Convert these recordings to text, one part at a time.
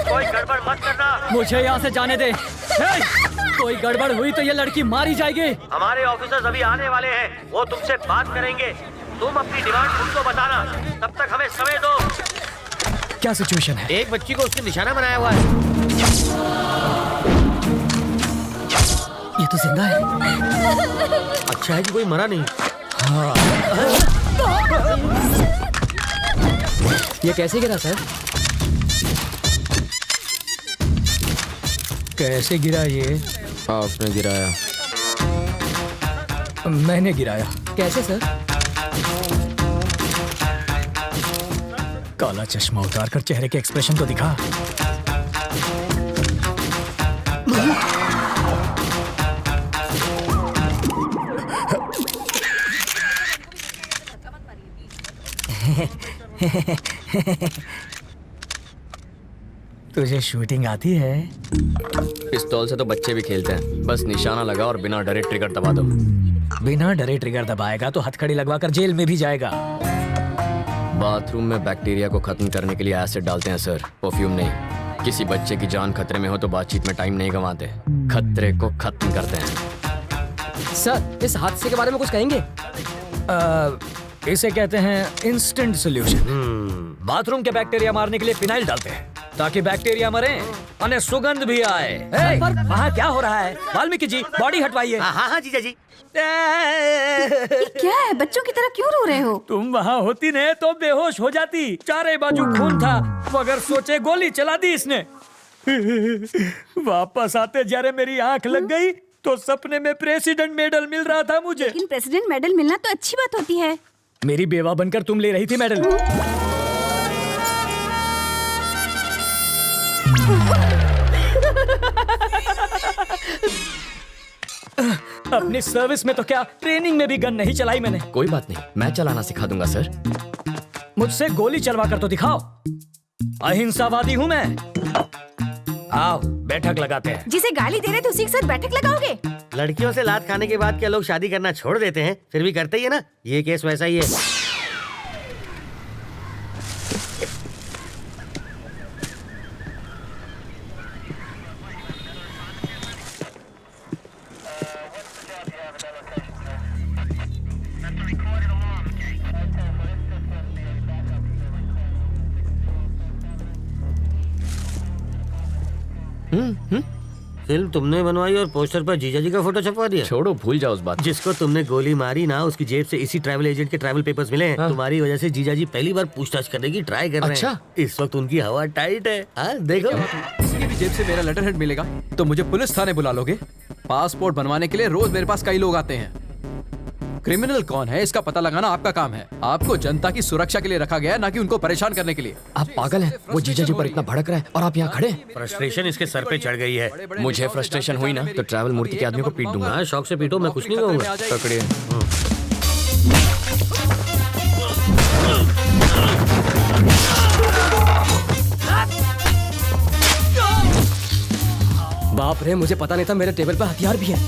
कोई गड़बड़ मत करना। मुझे यहाँ से जाने दे। कोई गड़बड़ हुई तो ये लड़की मारी जाएगी। हमारे ऑफिसर्स अभी आने वाले हैं, वो तुमसे बात करेंगे। तुम अपनी डिमांड उनको बताना, तब तक हमें समय दो। क्या सिचुएशन है? एक बच्ची को उसने निशाना बनाया हुआ है। ये तो जिंदा है। अच्छा है कि कोई मरा नहीं। हाँ। ये कैसे गिरा सर? कैसे गिरा ये? आपने गिराया। मैंने गिराया। कैसे सर? काला चश्मा उतार कर चेहरे के एक्सप्रेशन तो दिखा। तुझे शूटिंग आती है? पिस्तौल से तो बच्चे भी खेलते हैं, बस निशाना लगा और बिना डरे ट्रिगर दबा दो। बिना डरे ट्रिगर दबाएगा तो हथकड़ी लगवाकर जेल में भी जाएगा। बाथरूम में बैक्टीरिया को खत्म करने के लिए एसिड डालते हैं सर, परफ्यूम नहीं। किसी बच्चे की जान खतरे में हो तो बातचीत में टाइम नहीं गंवाते, खतरे को खत्म करते हैं। सर, इस हादसे के बारे में कुछ कहेंगे? इसे कहते हैं इंस्टेंट सॉल्यूशन। बाथरूम के बैक्टीरिया मारने के लिए फिनाइल डालते हैं ताकि बैक्टीरिया मरे और सुगंध भी आए। पर वहाँ क्या हो रहा है? वाल्मीकि जी, बॉडी हटवाइए। हाँ जीजा जी। ये क्या है? बच्चों की तरह क्यों रो रहे हो? तुम वहाँ होती न तो बेहोश हो जाती। चारे बाजू खून था, मगर सोचे गोली चला दी इसने। वापस आते जरे मेरी आंख लग गई तो सपने में प्रेसिडेंट मेडल मिल रहा था मुझे। लेकिन प्रेसिडेंट मेडल मिलना तो अच्छी बात होती है। मेरी बेवा बनकर तुम ले रही थी मेडल। अपनी सर्विस में तो क्या, ट्रेनिंग में भी गन नहीं चलाई मैंने। कोई बात नहीं, मैं चलाना सिखा दूंगा सर। मुझसे गोली चलवा कर तो दिखाओ। अहिंसावादी हूँ मैं। आओ बैठक लगाते हैं। जिसे गाली दे रहे थे उसी के साथ बैठक लगाओगे? लड़कियों से लात खाने के बाद क्या लोग शादी करना छोड़ देते हैं? फिर भी करते ही है ना। ये केस वैसा ही है। फिल्म तुमने बनवाई और पोस्टर पर जीजा जी का फोटो छपवा दिया। छोड़ो, भूल जाओ उस बात। जिसको तुमने गोली मारी ना, उसकी जेब से इसी ट्रैवल एजेंट के ट्रैवल पेपर्स मिले हैं। तुम्हारी वजह से जीजा जी पहली बार पूछताछ करने की ट्राई कर रहे हैं। इस वक्त उनकी हवा टाइट है। देखो, किसी की भी जेब से मेरा लेटर हेड मिलेगा तो मुझे पुलिस थाने बुला लोगे? पासपोर्ट बनवाने के लिए रोज मेरे पास कई लोग आते हैं। क्रिमिनल कौन है इसका पता लगाना आपका काम है। आपको जनता की सुरक्षा के लिए रखा गया है, ना कि उनको परेशान करने के लिए। आप पागल हैं? वो जीजा जी पर इतना भड़क रहा है और आप यहाँ खड़े हैं। फ्रस्ट्रेशन इसके सर पे चढ़ गई है। मुझे फ्रस्ट्रेशन हुई ना तो ट्रैवल मूर्ति के आदमी को पीट दूंगा। हाँ, शौक से पीटो, मैं कुछ नहीं कहूँगा। पकड़िए। बाप रे, मुझे पता नहीं था मेरे टेबल पर हथियार भी है।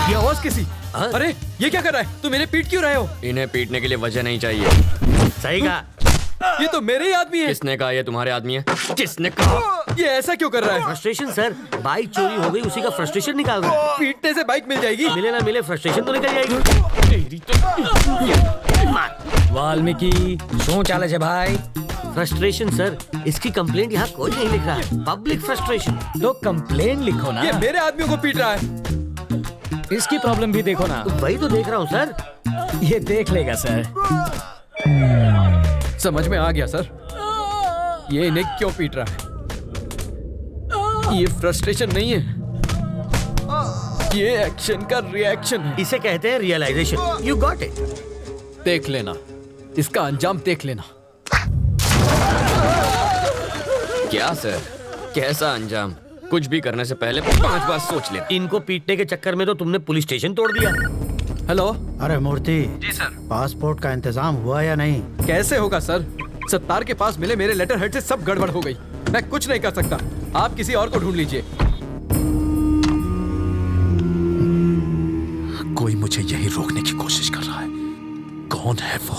ये आवाज किसी? अरे ये क्या कर रहा है? तू मेरे पीट क्यों रहे हो? इन्हें पीटने के लिए वजह नहीं चाहिए। सही कहा। ये तो मेरे ही आदमी है। किसने कहा ये तुम्हारे आदमी है? किसने कहा? ये ऐसा क्यों कर रहा है? फ्रस्ट्रेशन सर, बाइक चोरी हो गई, उसी का फ्रस्ट्रेशन निकाल रहा है। पीटने से बाइक मिल जाएगी? मिले ना मिले, फ्रस्ट्रेशन तो निकल जाएगी। वाल्मीकि शो चाले छे भाई। फ्रस्ट्रेशन सर, इसकी कंप्लेंट यहाँ कोई नहीं लिख रहा है। Public frustration. तो कंप्लेन लिखो ना। ये मेरे आदमियों को पीट रहा है। इसकी प्रॉब्लम भी देखो ना। तो वही तो देख रहा हूँ सर। ये देख लेगा सर। समझ में आ गया सर, ये इन्हें क्यों पीट रहा है। ये फ्रस्ट्रेशन नहीं है, ये एक्शन का रिएक्शन है। इसे कहते हैं रियलाइजेशन। You got it. देख लेना, इसका अंजाम देख लेना। क्या सर, कैसा अंजाम? कुछ भी करने से पहले 5 बार सोच ले। इनको पीटने के चक्कर में तो तुमने पुलिस स्टेशन तोड़ दिया। हेलो। अरे मूर्ति जी सर। पासपोर्ट का इंतजाम हुआ या नहीं? कैसे होगा सर, सत्तार के पास मिले मेरे लेटर हेड से सब गड़बड़ हो गई। मैं कुछ नहीं कर सकता, आप किसी और को ढूंढ लीजिए। कोई मुझे यही रोकने की कोशिश कर रहा है। कौन है वो?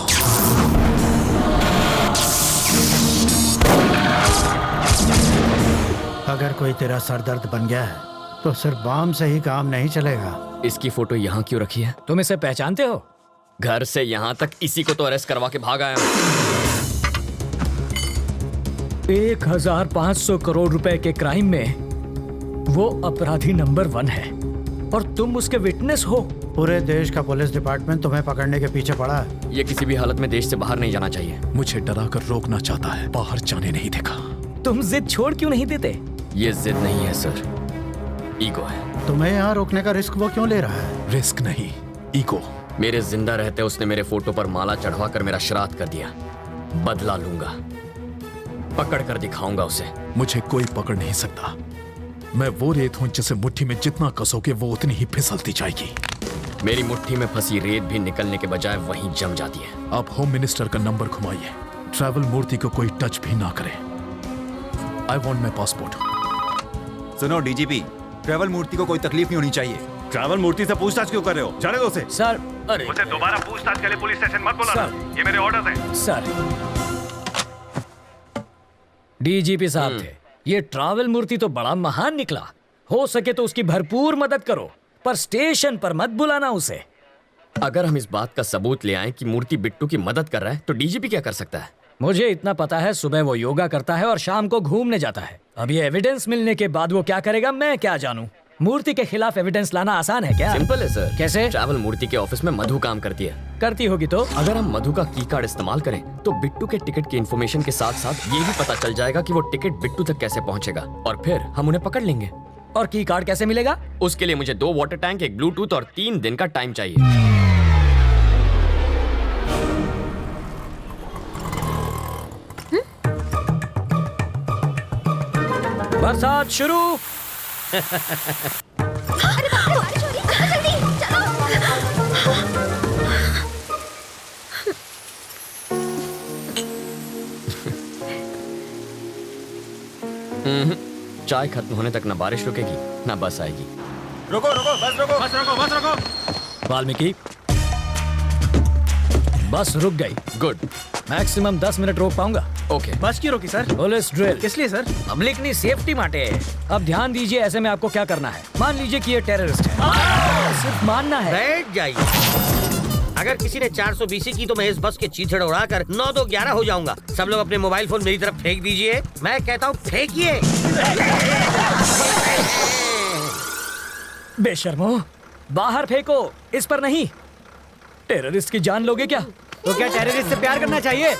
अगर कोई तेरा सरदर्द बन गया है तो सिर्फ बम से ही काम नहीं चलेगा। इसकी फोटो यहाँ क्यों रखी है? तुम इसे पहचानते हो? घर से यहाँ तक इसी को तो अरेस्ट करवा के भाग आया हूँ। 1500 करोड़ रुपए के क्राइम में वो अपराधी नंबर 1 है और तुम उसके विटनेस हो। पूरे देश का पुलिस डिपार्टमेंट तुम्हें पकड़ने के पीछे पड़ा है। ये किसी भी हालत में देश से बाहर नहीं जाना चाहिए। मुझे डरा कर रोकना चाहता है, बाहर जाने नहीं देगा। तुम जिद छोड़ क्यों नहीं देते? ये जिद नहीं है सर, ईगो है। तुम्हें यहाँ रोकने का रिस्क वो क्यों ले रहा है? रिस्क नहीं, ईगो। मेरे जिंदा रहते उसने मेरे फोटो पर माला चढ़वा कर मेरा श्राद्ध कर दिया। बदला लूंगा, पकड़ कर दिखाऊंगा उसे। मुझे कोई पकड़ नहीं सकता। मैं वो रेत हूं जिसे मुट्ठी में जितना कसोगे वो उतनी ही फिसलती जाएगी। मेरी मुट्ठी में फंसी रेत भी निकलने के बजाय वहीं जम जाती है। आप होम मिनिस्टर का नंबर घुमाइए। ट्रैवल मूर्ति को कोई टच भी ना करे। I want my passport. सुनो डीजीपी, ट्रैवल मूर्ति को कोई तकलीफ नहीं होनी चाहिए। ट्रैवल मूर्ति से पूछताछ क्यों कर रहे हो? जाने दो उसे। सर, अरे मुझे दोबारा पूछताछ के लिए पुलिस स्टेशन मत बुलाना। ये मेरे ऑर्डर्स हैं। सर, डीजीपी साहब थे। ये ट्रैवल मूर्ति तो बड़ा महान निकला। हो सके तो उसकी भरपूर मदद करो, पर स्टेशन पर मत बुलाना उसे। अगर हम इस बात का सबूत ले आए कि मूर्ति बिट्टू की मदद कर रहा है तो डीजीपी क्या कर सकता है? मुझे इतना पता है, सुबह वो योगा करता है और शाम को घूमने जाता है। अब ये एविडेंस मिलने के बाद वो क्या करेगा मैं क्या जानूं। मूर्ति के खिलाफ एविडेंस लाना आसान है क्या? सिंपल है सर। कैसे? ट्रैवल मूर्ति के ऑफिस में मधु काम करती है। करती होगी तो? अगर हम मधु का की कार्ड इस्तेमाल करें तो बिट्टू के टिकट की इन्फॉर्मेशन के साथ साथ ये भी पता चल जाएगा कि वो टिकट बिट्टू तक कैसे पहुंचेगा और फिर हम उन्हें पकड़ लेंगे। और की कार्ड कैसे मिलेगा? उसके लिए मुझे 2 वाटर टैंक, एक ब्लूटूथ और 3 दिन का टाइम चाहिए। बरसात शुरू। चाय खत्म होने तक ना बारिश रुकेगी ना बस आएगी। रुको रुको, बस रुको, बस रुको, बस रुको। वाल्मीकि, बस रुक गई। गुड। मैक्सिमम 10 मिनट रोक पाऊंगा। ओके। बस क्यों रोकी सर? Police drill. किस लिए सर? पब्लिक की सेफ्टी माटे। अब ध्यान दीजिए, ऐसे में आपको क्या करना है। मान लीजिए कि ये टेररिस्ट है, सिर्फ मानना है। बैठ जाइए। अगर किसी ने 420 की तो मैं इस बस के चीथड़ उड़ाकर 9-2-11 हो जाऊंगा। सब लोग अपने मोबाइल फोन मेरी तरफ फेंक दीजिए। मैं कहता हूँ फेंकिए। बेशर्मो, बाहर फेंको, इस पर नहीं। टेररिस्ट की जान लोगे क्या? तो क्या टेररिस्ट से प्यार करना चाहिए?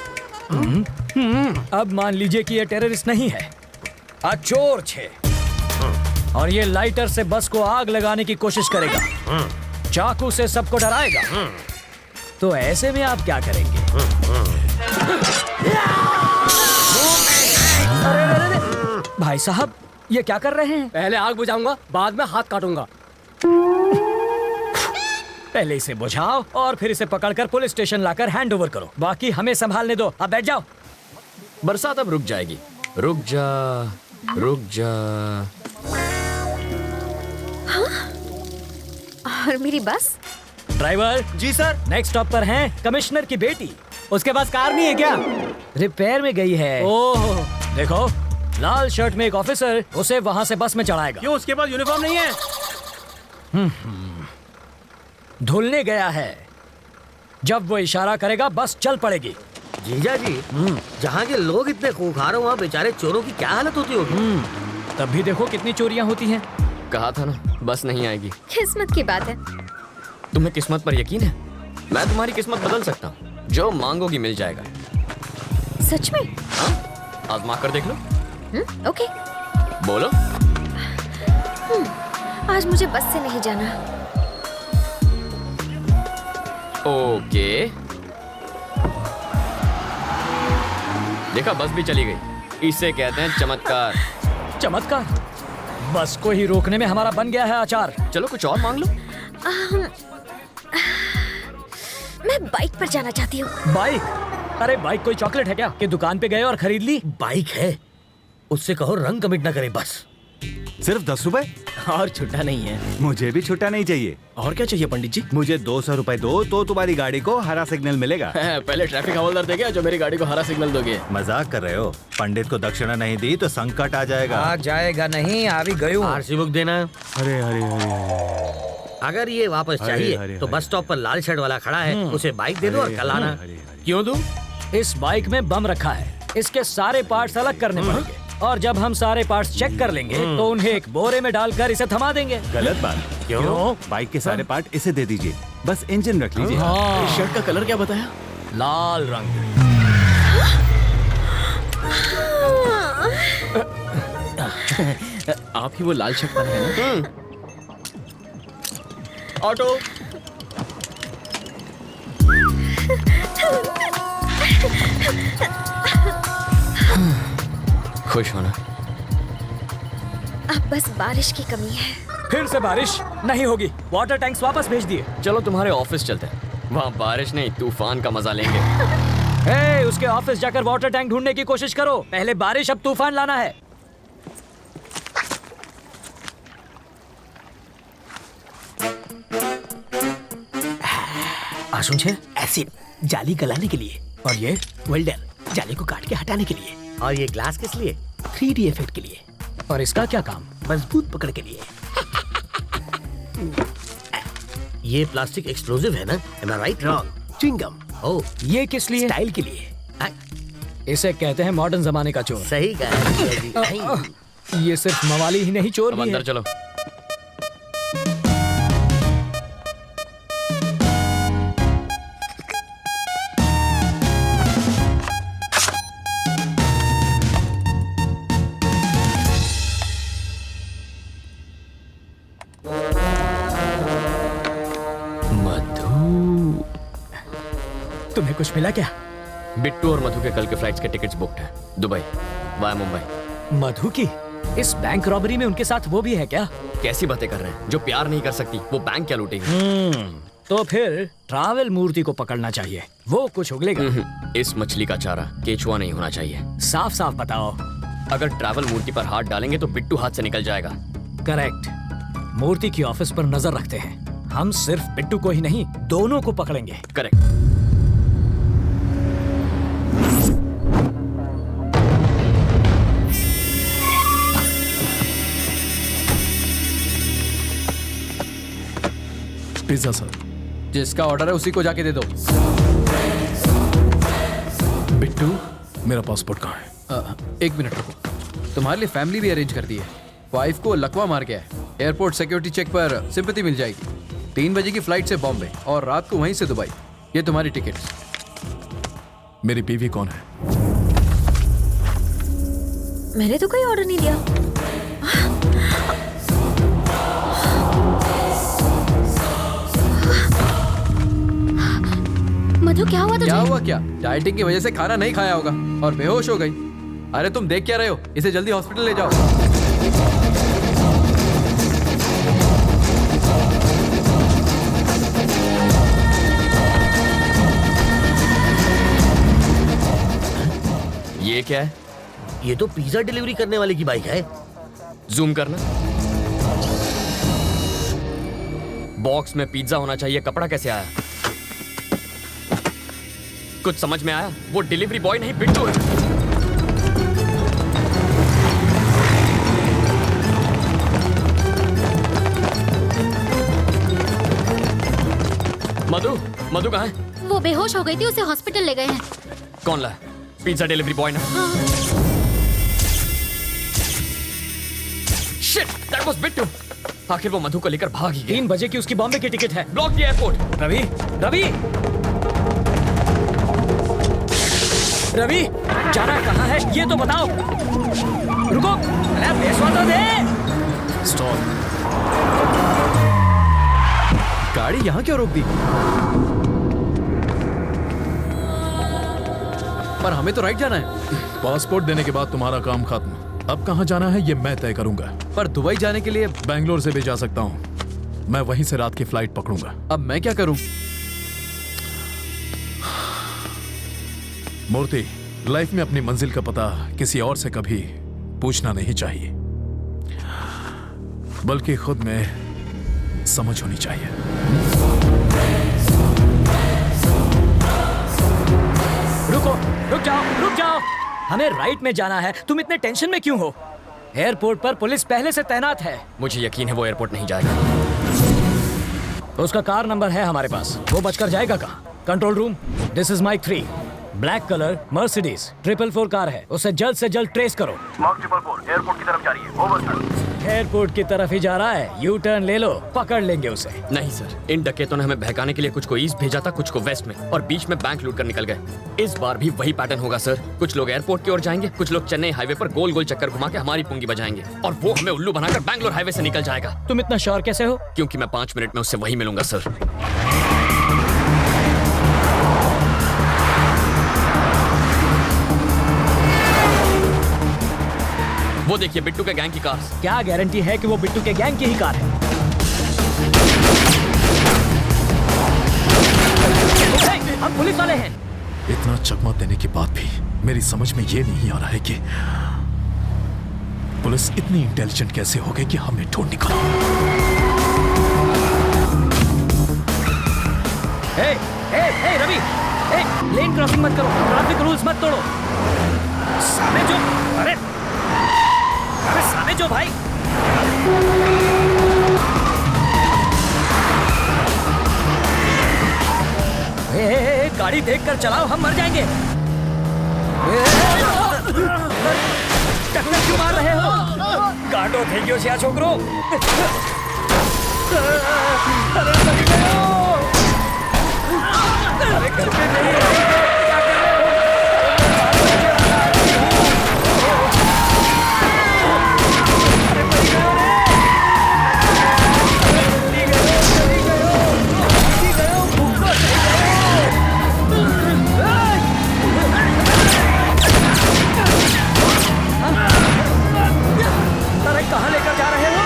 अब मान लीजिए कि ये टेररिस्ट नहीं है, चोर छे, और ये लाइटर से बस को आग लगाने की कोशिश करेगा, चाकू से सबको डराएगा। तो ऐसे में आप क्या करेंगे? अरे, भाई साहब, ये क्या कर रहे हैं? पहले आग बुझाऊंगा, बाद में हाथ काटूंगा। पहले इसे बुझाओ और फिर इसे पकड़कर पुलिस स्टेशन लाकर हैंड ओवर करो। बाकी हमें संभालने दो। अब बैठ जाओ। बरसात अब रुक जाएगी। रुक जा, रुक जा। और मेरी बस? ड्राइवर जी सर। नेक्स्ट स्टॉप पर हैं कमिश्नर की बेटी। उसके पास कार नहीं है क्या? रिपेयर में गई है। ओह, देखो, लाल शर्ट में एक ऑफिसर उसे वहां से बस में चढ़ाएगा। क्यों उसके पास यूनिफॉर्म नहीं है? धुलने गया है। जब वो इशारा करेगा बस चल पड़ेगी। जीजा जी, जहाँ के लोग इतने खूंखार हो वहाँ बेचारे चोरों की क्या हालत होती होगी। तब भी देखो कितनी चोरियां होती हैं। कहा था ना, बस नहीं आएगी। किस्मत की बात है। तुम्हें किस्मत पर यकीन है? मैं तुम्हारी किस्मत बदल सकता हूँ। जो मांगोगी मिल जाएगा। सच में? हाँ, आजमा कर देख लो। ओके। बोलो। आज मुझे बस से नहीं जाना। ओके। देखा, बस भी चली गई। इसे कहते हैं चमत्कार। चमत्कार? बस को ही रोकने में हमारा बन गया है आचार। चलो कुछ और मांग लो। मैं बाइक पर जाना चाहती हूँ। बाइक? अरे बाइक कोई चॉकलेट है क्या कि दुकान पे गए और खरीद ली? बाइक है, उससे कहो रंग कमिट ना करे बस। सिर्फ 10 रुपए? और छुट्टा नहीं है। मुझे भी छुट्टा नहीं चाहिए। और क्या चाहिए पंडित जी? मुझे 200 रुपए दो तो तुम्हारी गाड़ी को हरा सिग्नल मिलेगा। पहले ट्रैफिक हवलदार देगा जो मेरी गाड़ी को हरा सिग्नल दोगे। मजाक कर रहे हो? पंडित को दक्षिणा नहीं दी तो संकट आ जाएगा। आ जाएगा नहीं, आ भी गयो। आरसी बुक देना। अरे अरे अरे अगर ये वापस अरे, चाहिए अरे, तो अरे। बस स्टॉप पर लाल शर्ट वाला खड़ा है, उसे बाइक दे दो और कल आना। क्यों दूं? इस बाइक में बम रखा है, इसके सारे पार्ट्स अलग करने पड़ेंगे और जब हम सारे पार्ट्स चेक कर लेंगे तो उन्हें एक बोरे में डालकर इसे थमा देंगे। गलत बात। क्यों? बाइक के सारे पार्ट इसे दे दीजिए, बस इंजन रख लीजिए। हाँ, शर्ट का कलर क्या बताया? लाल रंग। आप ही वो लाल शर्ट वाले हैं ना? ऑटो। खुश होना। अब बस बारिश की कमी है। फिर से बारिश नहीं होगी, वाटर टैंक्स वापस भेज दिए। चलो तुम्हारे ऑफिस चलते हैं, वहाँ बारिश नहीं तूफान का मजा लेंगे। हे, उसके ऑफिस जाकर वाटर टैंक ढूंढने की कोशिश करो। पहले बारिश, अब तूफान लाना है। आशुन छे एसिड जाली गलाने के लिए, और ये वेल्डर जाली को काट के हटाने के लिए, और ये ग्लास किस लिए? 3D इफेक्ट के लिए, और इसका क्या काम? मजबूत पकड़ के लिए। ये प्लास्टिक एक्सप्लोसिव है ना? Am I right? Wrong. Chewing gum oh, ये किस लिए? स्टाइल के लिए। इसे कहते हैं मॉडर्न जमाने का चोर। सही कहा। ये सिर्फ मवाली ही नहीं, चोर अब भी अंदर है। चलो। मधु। तुम्हें कुछ मिला क्या? बिट्टू और मधु के कल के फ्लाइट्स के टिकट्स बुक्ड हैं, दुबई वाया मुंबई। मधु की इस बैंक रॉबरी में उनके साथ वो भी है क्या? कैसी बातें कर रहे हैं? जो प्यार नहीं कर सकती वो बैंक क्या लूटेगी? तो फिर ट्रैवल मूर्ति को पकड़ना चाहिए, वो कुछ उगलेगा। इस मछली का चारा केचुआ नहीं होना चाहिए। साफ साफ बताओ। अगर ट्रैवल मूर्ति पर हाथ डालेंगे तो बिट्टू हाथ से निकल जाएगा। करेक्ट। मूर्ति की ऑफिस पर नजर रखते हैं। हम सिर्फ बिट्टू को ही नहीं, दोनों को पकड़ेंगे। करेक्ट। Pizza sir. जिसका ऑर्डर है उसी को जाके दे दो। बिट्टू, मेरा पासपोर्ट कहाँ है? 1 मिनट रुको, तुम्हारे लिए फैमिली भी अरेंज कर दी है। वाइफ को लकवा मार गया है, एयरपोर्ट सिक्योरिटी चेक पर सिंपैथी मिल जाएगी। 3 बजे की फ्लाइट से बॉम्बे और रात को वहीं से दुबई। ये तुम्हारी टिकट्स। मेरी बीवी कौन है? मैंने तो कोई ऑर्डर नहीं दिया। मधु, क्या हुआ तुझे? क्या हुआ क्या? डाइटिंग की वजह से खाना नहीं खाया होगा और बेहोश हो गई। अरे तुम देख क्या रहे हो? इसे जल्दी हॉस्पिटल ले जाओ। ये क्या है? ये तो पिज्जा डिलीवरी करने वाले की बाइक है। जूम करना। बॉक्स में पिज्जा होना चाहिए, कपड़ा कैसे आया? कुछ समझ में आया? वो डिलीवरी बॉय नहीं बिट्टू है। मधु, मधु कहाँ है? वो बेहोश हो गई थी, उसे हॉस्पिटल ले गए हैं। कौन लाया? पिज्जा डिलीवरी बॉय ना? Shit, that was Bittu. आखिर वो मधु को लेकर भाग ही गया। 3 बजे की उसकी बॉम्बे की टिकट है। ब्लॉक किया एयरपोर्ट। रवि, रवि, रवि, जाना कहाँ है ये तो बताओ। रुको, अरे पेशवा तो दे। स्टॉप। गाड़ी यहाँ क्यों रोक दी? पर हमें तो राइट जाना है। पासपोर्ट देने के बाद तुम्हारा काम खत्म। अब कहाँ जाना है ये मैं तय करूंगा। पर दुबई जाने के लिए बैंगलोर से भी जा सकता हूँ। मैं वहीं से रात की फ्लाइट पकड़ूंगा। अब मैं क्या करूं? मूर्ति, लाइफ में अपनी मंजिल का पता किसी और से कभी पूछना नहीं चाहिए। बल्कि खुद में समझ होनी चाहिए। रुक जाओ। हमें राइट में जाना है, तुम इतने टेंशन में क्यों हो? एयरपोर्ट पर पुलिस पहले से तैनात है। मुझे यकीन है वो एयरपोर्ट नहीं जाएगा। उसका कार नंबर है हमारे पास, वो बचकर जाएगा कहाँ? Control room, this is Mike 3, black colour Mercedes 444 car है, उसे जल्द से जल्द ट्रेस करो। मार्क 444 एयरपोर्ट की तरफ जा रही है। Over sir. एयरपोर्ट की तरफ ही जा रहा है, यू टर्न ले लो, पकड़ लेंगे उसे। नहीं सर, इन डकैतों ने हमें बहकाने के लिए कुछ को ईस्ट भेजा था, कुछ को वेस्ट में, और बीच में बैंक लूट कर निकल गए। इस बार भी वही पैटर्न होगा सर। कुछ लोग एयरपोर्ट की ओर जाएंगे, कुछ लोग चेन्नई हाईवे पर गोल गोल चक्कर घुमा के हमारी पुंगी बजाएंगे, और वो हमें उल्लू बनाकर बैंगलोर हाईवे से निकल जाएगा। तुम इतना श्योर कैसे हो? क्योंकि मैं 5 मिनट में उससे वही मिलूंगा सर। वो देखिए बिट्टू के गैंग की कार। क्या गारंटी है कि वो बिट्टू के गैंग की ही कार है? हम पुलिस वाले हैं। इतना चकमा देने के बाद भी मेरी समझ में ये नहीं आ रहा है कि पुलिस इतनी इंटेलिजेंट कैसे हो गई कि हमें ढूंढ निकाला। रवि, लेन क्रॉसिंग मत करो, ट्रैफिक रूल्स मत तोड़ो। सामने जो, अरे सामने जो भाई। गाड़ी देखकर चलाओ, हम मर जाएंगे। टक्कर क्यों मार रहे हो? काटो થઈ ગયો છે આ છોકરો। अरे घर पे नहीं है, क्या कर रहे हो? अरे मर गए रे। चली गए, भूखो अरे कहाँ लेकर जा रहे हो?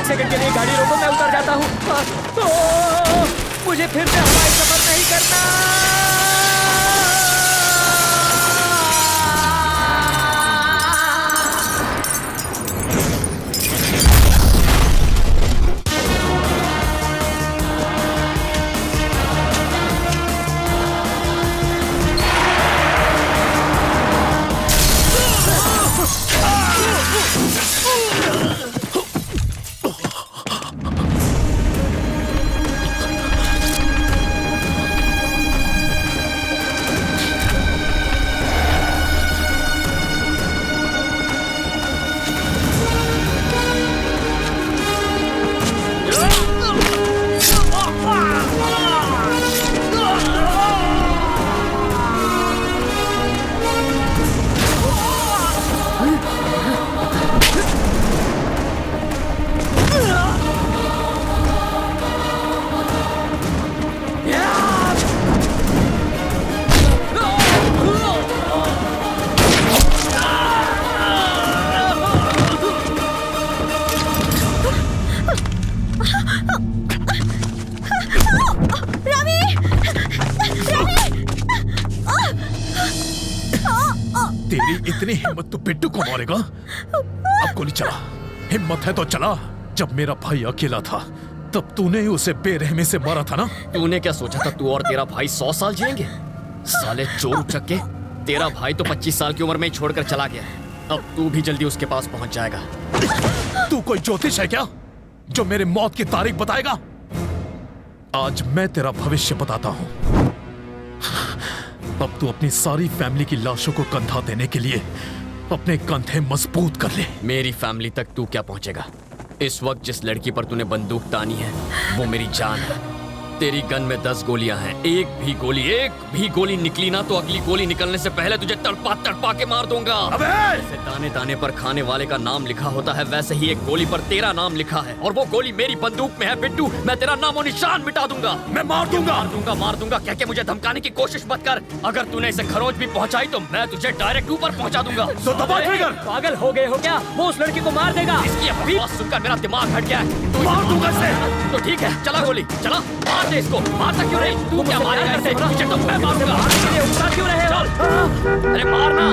सेकंड के लिए गाड़ी रोको, मैं उतर जाता हूँ। मुझे फिर से हवाई सफर नहीं करना। तेरी इतनी हिम्मत तो बिट्टू को मारेगा? अब गोली चला, हिम्मत है तो चला। जब मेरा भाई अकेला था तब तूने ही उसे बेरहमी से मारा था ना? तूने क्या सोचा था तू और तेरा भाई 100 साल जिएंगे? साले चोर उचक्के, तेरा भाई तो 25 साल की उम्र में ही छोड़कर चला गया। अब तू भी जल्दी उसके पास पहुंच जाएगा। तू कोई ज्योतिष है क्या जो मेरे मौत की तारीख बताएगा? आज मैं तेरा भविष्य बताता हूं। अब तू अपनी सारी फैमिली की लाशों को कंधा देने के लिए अपने कंधे मजबूत कर ले। मेरी फैमिली तक तू क्या पहुंचेगा? इस वक्त जिस लड़की पर तूने बंदूक तानी है वो मेरी जान है। तेरी गन में 10 गोलियां हैं। एक भी गोली निकली ना तो अगली गोली निकलने से पहले तुझे तड़पा तड़पा के मार दूंगा। जैसे दाने दाने पर खाने वाले का नाम लिखा होता है वैसे ही एक गोली पर तेरा नाम लिखा है और वो गोली मेरी बंदूक में है। बिट्टू, मैं तेरा नामो निशान मिटा दूंगा। मैं मार दूंगा कह के मुझे धमकाने की कोशिश मत कर। अगर तूने इसे खरोच भी पहुंचाई तो मैं तुझे डायरेक्ट ऊपर पहुंचा दूंगा। तो दबा ट्रिगर। पागल हो गए हो क्या? वो उस लड़की को मार देगा। इसकी आवाज सुनकर मेरा दिमाग हट गया है। तू मार दूंगा इसे। तो ठीक है, चला गोली चला, मार दे इसको। मारता क्यों नहीं? तू क्या मारेगा इसे? तुझे तो मैं मारूंगा। क्यों रहे हो? अरे मारना।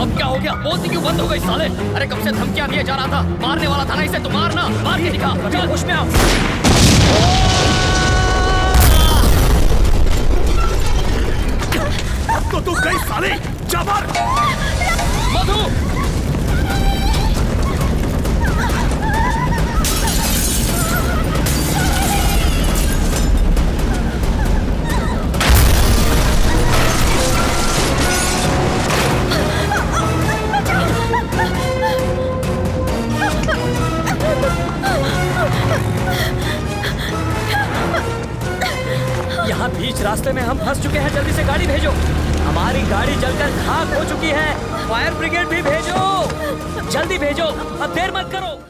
अब क्या हो गया? बोलती क्यों बंद हो गई साले? अरे कब से धमकियां दिए जा रहा था, मारने वाला था ना इसे, तो मारना। मार के दिखा। चल होश में आओ। तो तू गई साले, जा मार। मधु, यहाँ बीच रास्ते में हम फंस चुके हैं। जल्दी से गाड़ी भेजो। हमारी गाड़ी जलकर खाक हो चुकी है। फायर ब्रिगेड भी भेजो। जल्दी भेजो, अब देर मत करो।